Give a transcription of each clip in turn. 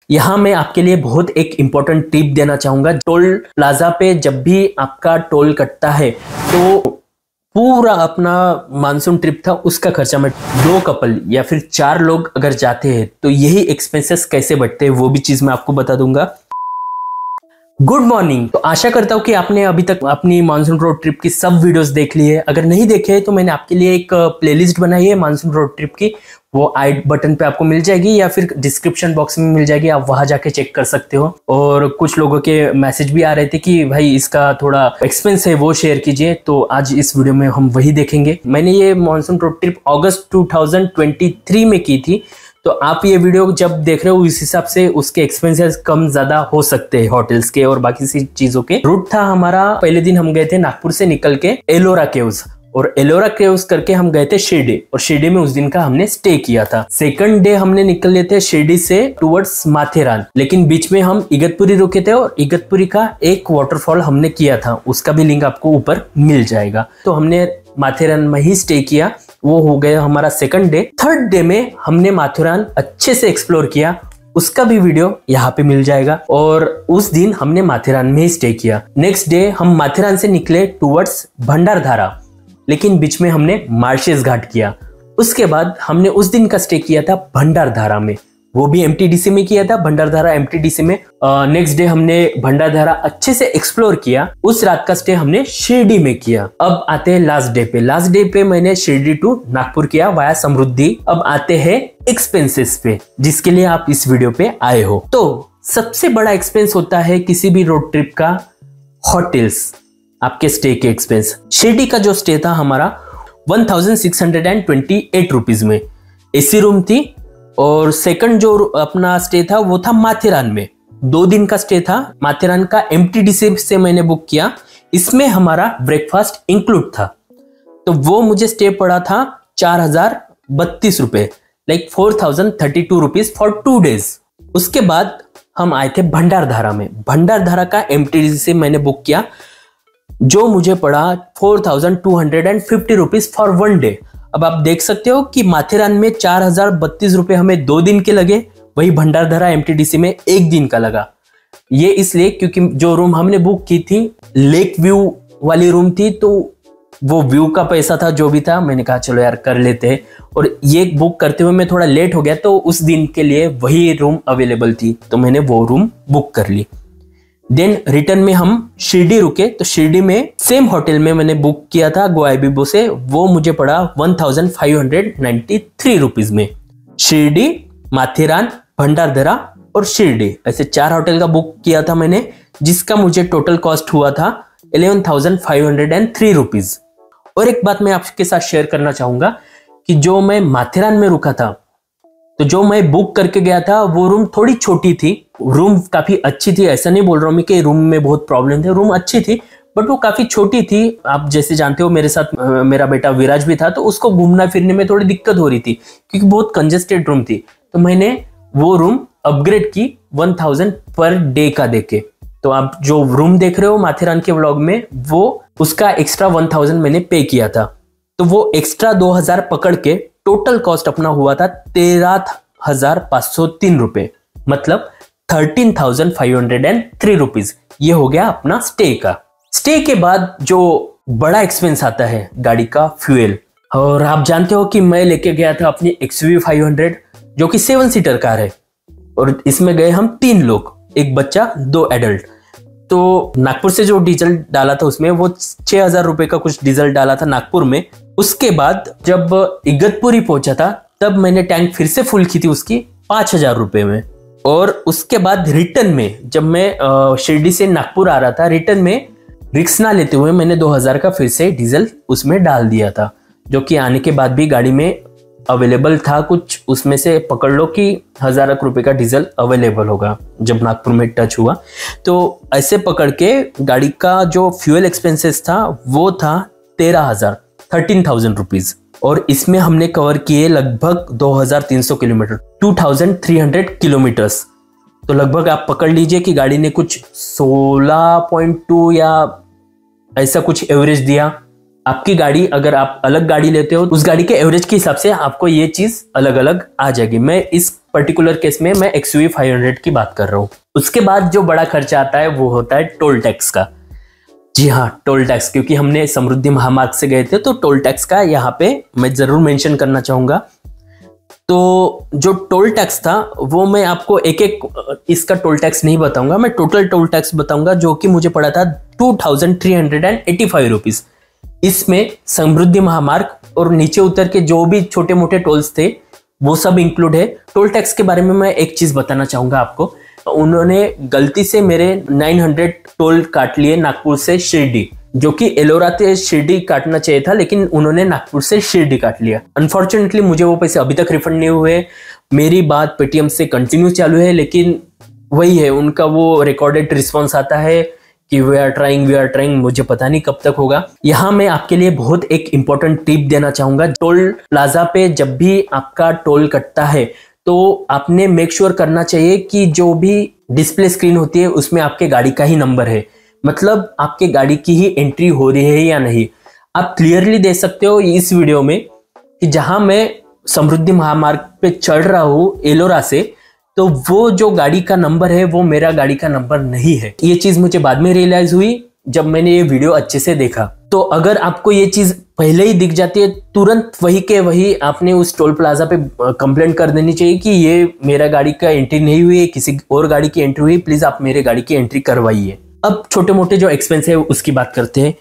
यहाँ मैं आपके लिए बहुत एक इम्पोर्टेंट टिप देना चाहूंगा। टोल प्लाजा पे जब भी आपका टोल कटता है तो पूरा अपना मानसून ट्रिप था उसका खर्चा मैं 2 कपल या फिर 4 लोग अगर जाते हैं तो यही एक्सपेंसेस कैसे बढ़ते हैं वो भी चीज मैं आपको बता दूंगा। Good morning. तो आशा करता हूँ कि आपने अभी तक अपनी मानसून रोड ट्रिप की सब वीडियोस देख ली है। अगर नहीं देखे तो मैंने आपके लिए एक प्लेलिस्ट बनाई है मानसून रोड ट्रिप की, वो आई बटन पे आपको मिल जाएगी या फिर डिस्क्रिप्शन बॉक्स में मिल जाएगी, आप वहां जाके चेक कर सकते हो। और कुछ लोगों के मैसेज भी आ रहे थे कि भाई इसका थोड़ा एक्सपेंस है वो शेयर कीजिए, तो आज इस वीडियो में हम वही देखेंगे। मैंने ये मानसून रोड ट्रिप अगस्त 2023 में की थी, तो आप ये वीडियो जब देख रहे हो उस हिसाब से उसके एक्सपेंसेस कम ज्यादा हो सकते हैं, होटल्स के और बाकी सी चीजों के। रूट था हमारा, पहले दिन हम गए थे नागपुर से निकल के एलोरा केव्स, और एलोरा केव्स करके हम गए थे शिरडी, और शिरडी में उस दिन का हमने स्टे किया था। सेकंड डे हमने निकले थे शिरडी से टुवर्ड्स माथेरान, लेकिन बीच में हम इगतपुरी रुके थे और इगतपुरी का एक वाटरफॉल हमने किया था, उसका भी लिंक आपको ऊपर मिल जाएगा। तो हमने माथेरान में ही स्टे किया, वो हो गया हमारा सेकंड डे। थर्ड डे में हमने माथेरान अच्छे से एक्सप्लोर किया, उसका भी वीडियो यहाँ पे मिल जाएगा, और उस दिन हमने माथेरान में ही स्टे किया। नेक्स्ट डे हम माथेरान से निकले टुवर्ड्स भंडारधारा, लेकिन बीच में हमने मार्शेस घाट किया। उसके बाद हमने उस दिन का स्टे किया था भंडारधारा में, वो भी एमटीडीसी में किया था, भंडारधारा एमटीडीसी में। नेक्स्ट डे हमने भंडारधारा अच्छे से एक्सप्लोर किया। उस रात का स्टे हमने शिरडी में किया। अब आते हैं लास्ट डे पे। लास्ट डे पे मैंने शिरडी टू नागपुर किया वाया समृद्धि। अब आते हैं एक्सपेंसेस पे, जिसके लिए आप इस वीडियो पे आए हो। तो सबसे बड़ा एक्सपेंस होता है किसी भी रोड ट्रिप का होटल्स, आपके स्टे के एक्सपेंस। शिरडी का जो स्टे था हमारा 1628 रुपीज में एसी रूम थी, और सेकंड जो अपना स्टे था वो था माथेरान में। 2 दिन का स्टे था, माथेरान का एमटीडीसी से मैंने बुक किया, इसमें हमारा ब्रेकफास्ट इंक्लूड था, तो वो मुझे स्टे पड़ा था 4032 रुपए, लाइक 4032 रुपीज फॉर 2 डेज। उसके बाद हम आए थे भंडारधारा में। भंडारधारा का एमटीडीसी से मैंने बुक किया, जो मुझे पड़ा 4250 रुपीज फॉर 1 डे। अब आप देख सकते हो कि माथेरान में 4032 रुपए हमें 2 दिन के लगे, वही भंडारधारा एमटीडीसी में 1 दिन का लगा। ये इसलिए क्योंकि जो रूम हमने बुक की थी लेक व्यू वाली रूम थी, तो वो व्यू का पैसा था जो भी था, मैंने कहा चलो यार कर लेते हैं। और ये बुक करते हुए मैं थोड़ा लेट हो गया, तो उस दिन के लिए वही रूम अवेलेबल थी, तो मैंने वो रूम बुक कर ली। देन रिटर्न में हम शिरडी रुके, तो शिरडी में सेम होटल में मैंने बुक किया था गोआईबीबो से, वो मुझे पड़ा 1593 रुपीज में। शिरडी, माथेरान, भंडारदरा और शिरडी, ऐसे 4 होटल का बुक किया था मैंने, जिसका मुझे टोटल कॉस्ट हुआ था 11,503 रुपीज। और एक बात मैं आपके साथ शेयर करना चाहूंगा कि जो मैं माथेरान में रुका था, तो जो मैं बुक करके गया था वो रूम थोड़ी छोटी थी। रूम काफी अच्छी थी, ऐसा नहीं बोल रहा हूँ मैं कि रूम में बहुत प्रॉब्लम थे, रूम अच्छी थी, बट वो काफी छोटी थी। आप जैसे जानते हो मेरे साथ मेरा बेटा विराज भी था, तो उसको घूमना फिरने में थोड़ी दिक्कत हो रही थी क्योंकि बहुत कंजेस्टेड रूम थी। तो मैंने वो रूम अपग्रेड की 1000 पर डे का देके। तो आप जो रूम देख रहे हो माथेरान के व्लॉग में, वो उसका एक्स्ट्रा 1000 मैंने पे किया था, तो वो एक्स्ट्रा 2000 पकड़ के टोटल कॉस्ट अपना हुआ था 13,503 रुपए, मतलब 13,503 रुपीज। ये हो गया अपना स्टे का। स्टे के बाद जो बड़ा एक्सपेंस आता है गाड़ी का फ्यूल, और आप जानते हो कि मैं लेके गया था अपनी XUV 500 जो कि 7 सीटर कार है, और इसमें गए हम 3 लोग, एक बच्चा 2 एडल्ट। तो नागपुर से जो डीजल डाला था उसमें वो 6000 रुपए का कुछ डीजल डाला था नागपुर में। उसके बाद जब इगतपुरी पहुंचा था तब मैंने टैंक फिर से फुल की थी उसकी 5000 रुपए में। और उसके बाद रिटर्न में जब मैं शिरडी से नागपुर आ रहा था, रिटर्न में रिक्स ना लेते हुए मैंने 2000 का फिर से डीजल उसमें डाल दिया था, जो कि आने के बाद भी गाड़ी में अवेलेबल था। कुछ उसमें से पकड़ लो कि 1000 रुपए का डीजल अवेलेबल होगा जब नागपुर में टच हुआ। तो ऐसे पकड़ के गाड़ी का जो फ्यूल एक्सपेंसेस था वो था 13,000 रुपीज, और इसमें हमने कवर किए लगभग 2300 किलोमीटर, 2300 किलोमीटर्स। तो लगभग आप पकड़ लीजिए कि गाड़ी ने कुछ 16.2 या ऐसा कुछ एवरेज दिया। आपकी गाड़ी अगर आप अलग गाड़ी लेते हो उस गाड़ी के एवरेज के हिसाब से आपको ये चीज अलग अलग आ जाएगी। मैं इस पर्टिकुलर केस में मैं XUV 500 की बात कर रहा हूँ। उसके बाद जो बड़ा खर्चा आता है वो होता है टोल टैक्स का। जी हाँ, टोल टैक्स, क्योंकि हमने समृद्धि महामार्ग से गए थे तो टोल टैक्स का यहाँ पे मैं जरूर मेंशन करना चाहूंगा। तो जो टोल टैक्स था वो मैं आपको एक एक इसका टोल टैक्स नहीं बताऊंगा, मैं टोटल टोल टैक्स बताऊंगा, जो कि मुझे पड़ा था 2385 रुपीज। इसमें समृद्धि महामार्ग और नीचे उतर के जो भी छोटे मोटे टोल्स थे वो सब इंक्लूड है। टोल टैक्स के बारे में मैं एक चीज बताना चाहूंगा आपको। उन्होंने गलती से मेरे 900 टोल काट लिए नागपुर से शिरडी, जो कि एलोरा से शिरडी काटना चाहिए था, लेकिन उन्होंने नागपुर से शिरडी काट लिया। अनफॉर्चुनेटली मुझे वो पैसे अभी तक रिफंड नहीं हुए। मेरी बात पेटीएम से कंटिन्यू चालू है, लेकिन वही है, उनका वो रिकॉर्डेड रिस्पॉन्स आता है कि वी आर ट्राइंग। मुझे पता नहीं कब तक होगा। यहाँ मैं आपके लिए बहुत एक इंपॉर्टेंट टिप देना चाहूंगा। टोल प्लाजा पे जब भी आपका टोल कटता है तो आपने मेक श्योर करना चाहिए कि जो भी डिस्प्ले स्क्रीन होती है उसमें आपके गाड़ी का ही नंबर है, मतलब आपके गाड़ी की ही एंट्री हो रही है या नहीं। आप क्लियरली देख सकते हो इस वीडियो में कि जहां मैं समृद्धि महामार्ग पे चढ़ रहा हूं एलोरा से, तो वो जो गाड़ी का नंबर है वो मेरा गाड़ी का नंबर नहीं है। ये चीज मुझे बाद में रियलाइज हुई जब मैंने ये वीडियो अच्छे से देखा। तो अगर आपको ये चीज पहले ही दिख जाती है, तुरंत वही के वही आपने उस टोल प्लाजा पे कंप्लेंट कर देनी चाहिए कि ये मेरा गाड़ी का एंट्री नहीं हुई है, किसी और गाड़ी की एंट्री हुई, प्लीज आप मेरे गाड़ी की एंट्री करवाइए। अब छोटे मोटे जो एक्सपेंस है उसकी बात करते हैं।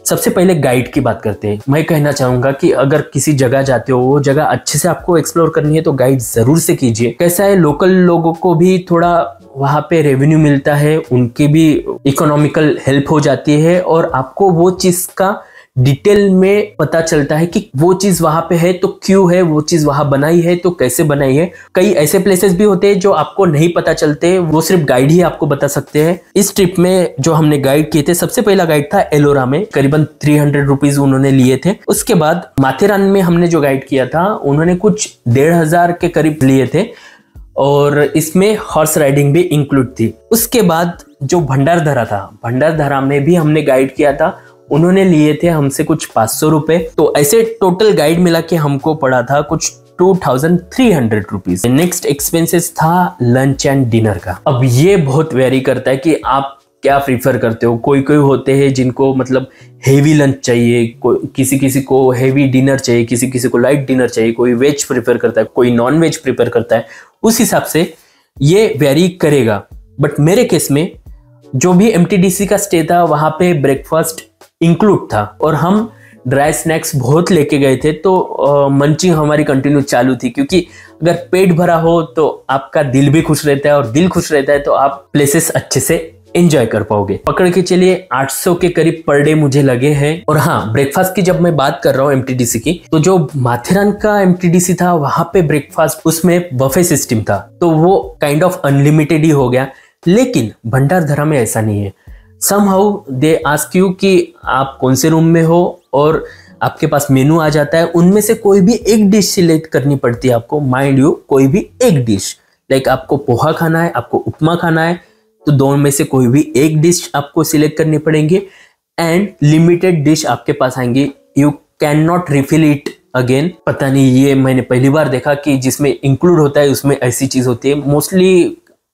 सबसे पहले गाइड की बात करते हैं। मैं कहना चाहूंगा कि अगर किसी जगह जाते हो, वो जगह अच्छे से आपको एक्सप्लोर करनी है तो गाइड जरूर से कीजिए। कैसा है, लोकल लोगों को भी थोड़ा वहां पे रेवेन्यू मिलता है, उनकी भी इकोनॉमिकल हेल्प हो जाती है और आपको वो चीज का डिटेल में पता चलता है कि वो चीज वहां पे है तो क्यों है, वो चीज वहां बनाई है तो कैसे बनाई है। कई ऐसे प्लेसेस भी होते हैं जो आपको नहीं पता चलते, वो सिर्फ गाइड ही आपको बता सकते हैं। इस ट्रिप में जो हमने गाइड किए थे, सबसे पहला गाइड था एलोरा में, करीबन 300 रुपीज उन्होंने लिए थे। उसके बाद माथेरान में हमने जो गाइड किया था उन्होंने कुछ 1500 के करीब लिए थे और इसमें हॉर्स राइडिंग भी इंक्लूड थी। उसके बाद जो भंडारदरा था, भंडारदरा में भी हमने गाइड किया था, उन्होंने लिए थे हमसे कुछ 500 रुपए। तो ऐसे टोटल गाइड मिला के हमको पड़ा था कुछ 2300 रुपीज। नेक्स्ट एक्सपेंसेस था लंच एंड डिनर का। अब ये बहुत वेरी करता है कि आप क्या प्रीफर करते हो। कोई कोई होते हैं जिनको मतलब हेवी लंच चाहिए, किसी किसी को हेवी डिनर चाहिए, किसी किसी को लाइट डिनर चाहिए, कोई वेज प्रीफर करता है, कोई नॉन वेज प्रीफर करता है। उस हिसाब से ये वेरी करेगा। बट मेरे केस में जो भी MTDC का स्टे था वहां पे ब्रेकफास्ट इंक्लूड था और हम ड्राई स्नैक्स बहुत लेके गए थे, तो मंचिंग हमारी कंटिन्यू चालू थी, क्योंकि अगर पेट भरा हो तो आपका दिल भी खुश रहता है और दिल खुश रहता है तो आप प्लेसेस अच्छे से एंजॉय कर पाओगे। पकड़ के चलिए 800 के करीब पर डे मुझे लगे हैं। और हाँ, ब्रेकफास्ट की जब मैं बात कर रहा हूँ MTDC की, तो जो माथेरान का MTDC था वहां पे ब्रेकफास्ट उसमें बफे सिस्टम था, तो वो काइंड ऑफ अनलिमिटेड ही हो गया। लेकिन भंडारदरा में ऐसा नहीं है। Somehow they ask you कि आप कौन से रूम में हो और आपके पास मेनू आ जाता है, उनमें से कोई भी एक डिश सिलेक्ट करनी पड़ती है आपको। माइंड यू, कोई भी एक डिश, लाइक आपको पोहा खाना है, आपको उपमा खाना है, तो दोनों में से कोई भी एक डिश आपको सिलेक्ट करनी पड़ेंगे एंड लिमिटेड डिश आपके पास आएंगे। You can not refill it again. पता नहीं, ये मैंने पहली बार देखा कि जिसमें इंक्लूड होता है उसमें ऐसी चीज होती है। मोस्टली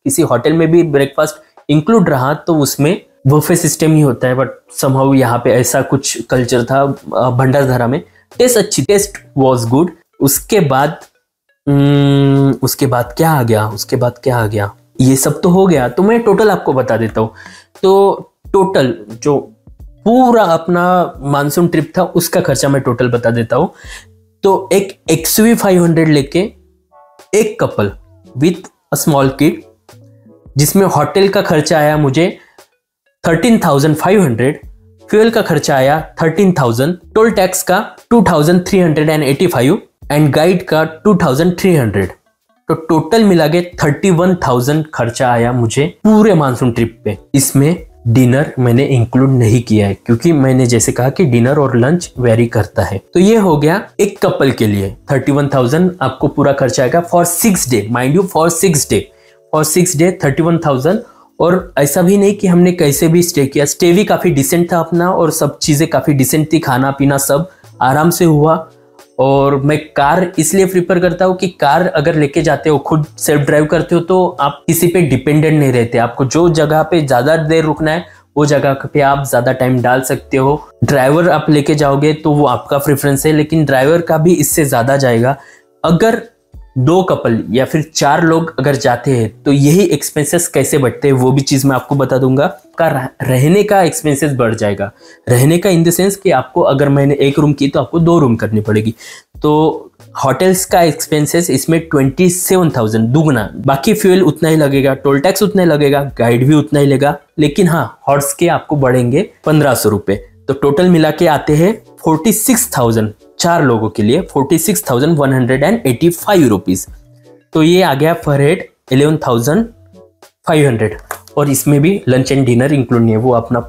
किसी होटल में भी ब्रेकफास्ट इंक्लूड रहा तो उसमें बफे सिस्टम ही होता है, बट समहाउ यहाँ पे ऐसा कुछ कल्चर था भंडारदरा में। Taste was good. उसके बाद क्या आ गया, ये सब तो हो गया। तो मैं टोटल आपको बता देता हूँ। तो टोटल जो पूरा अपना मानसून ट्रिप था उसका खर्चा मैं टोटल बता देता हूँ। तो एक XUV 500 लेके एक couple with a small kid, जिसमें होटल का खर्चा आया मुझे 13,500, फ्यूल का खर्चा आया 13,000, टोल टैक्स का 2,385 एंड गाइड का 2,300। तो टोटल मिला के 31,000 खर्चा आया मुझे पूरे मानसून ट्रिप पे। इसमें डिनर मैंने इंक्लूड नहीं किया है, क्योंकि मैंने जैसे कहा कि डिनर और लंच वेरी करता है। तो ये हो गया एक कपल के लिए 31,000 आपको पूरा खर्चा आएगा for 6 day. Mind you, for 6 day 31,000। और ऐसा भी नहीं कि हमने कैसे भी स्टे किया, स्टे भी काफी डिसेंट था अपना और सब चीजें काफी डिसेंट थी, खाना पीना सब आराम से हुआ। और मैं कार इसलिए प्रीफर करता हूँ कि कार अगर लेके जाते हो, खुद सेल्फ ड्राइव करते हो, तो आप किसी पे डिपेंडेंट नहीं रहते। आपको जो जगह पे ज्यादा देर रुकना है वो जगह पे आप ज्यादा टाइम डाल सकते हो। ड्राइवर आप लेके जाओगे तो वो आपका प्रेफरेंस है, लेकिन ड्राइवर का भी इससे ज्यादा जाएगा। अगर 2 कपल या फिर 4 लोग अगर जाते हैं तो यही एक्सपेंसेस कैसे बढ़ते हैं वो भी चीज मैं आपको बता दूंगा। का रहने का एक्सपेंसेस बढ़ जाएगा। रहने का इन द सेंस कि आपको अगर मैंने 1 रूम की तो आपको 2 रूम करनी पड़ेगी। तो होटल्स का एक्सपेंसेस इसमें 27,000 दुगना। बाकी फ्यूल उतना ही लगेगा, टोल टैक्स उतना ही लगेगा, गाइड भी उतना ही लेगा, लेकिन हाँ हॉर्स के आपको बढ़ेंगे 1500 रुपए। तो टोटल मिला के आते हैं 46,000 4 लोगों के लिए 46,185 रुपीज। तो ये आ गया पर हेड 11,500 और इसमें भी लंच एंड डिनर इंक्लूड नहीं है, वो अपना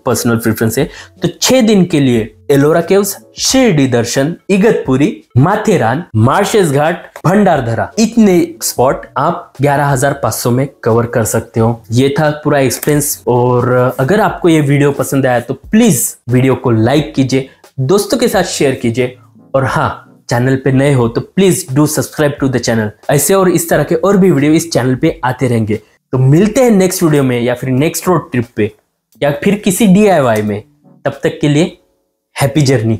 पर्सनल प्रेफरेंस है। तो 6 दिन के लिए एलोरा केव्स, शिरडी दर्शन, इगतपुरी, माथेरान, मार्शेस घाट, भंडारदरा, इतने स्पॉट आप 11,500 में कवर कर सकते हो। ये था पूरा एक्सपेंस। और अगर आपको ये वीडियो पसंद आया तो प्लीज वीडियो को लाइक कीजिए, दोस्तों के साथ शेयर कीजिए, और हाँ चैनल पे नए हो तो please do subscribe to the channel. ऐसे और इस तरह के और भी वीडियो इस चैनल पे आते रहेंगे। तो मिलते हैं नेक्स्ट वीडियो में, या फिर नेक्स्ट रोड ट्रिप पे, या फिर किसी DIY में। तब तक के लिए हैप्पी जर्नी।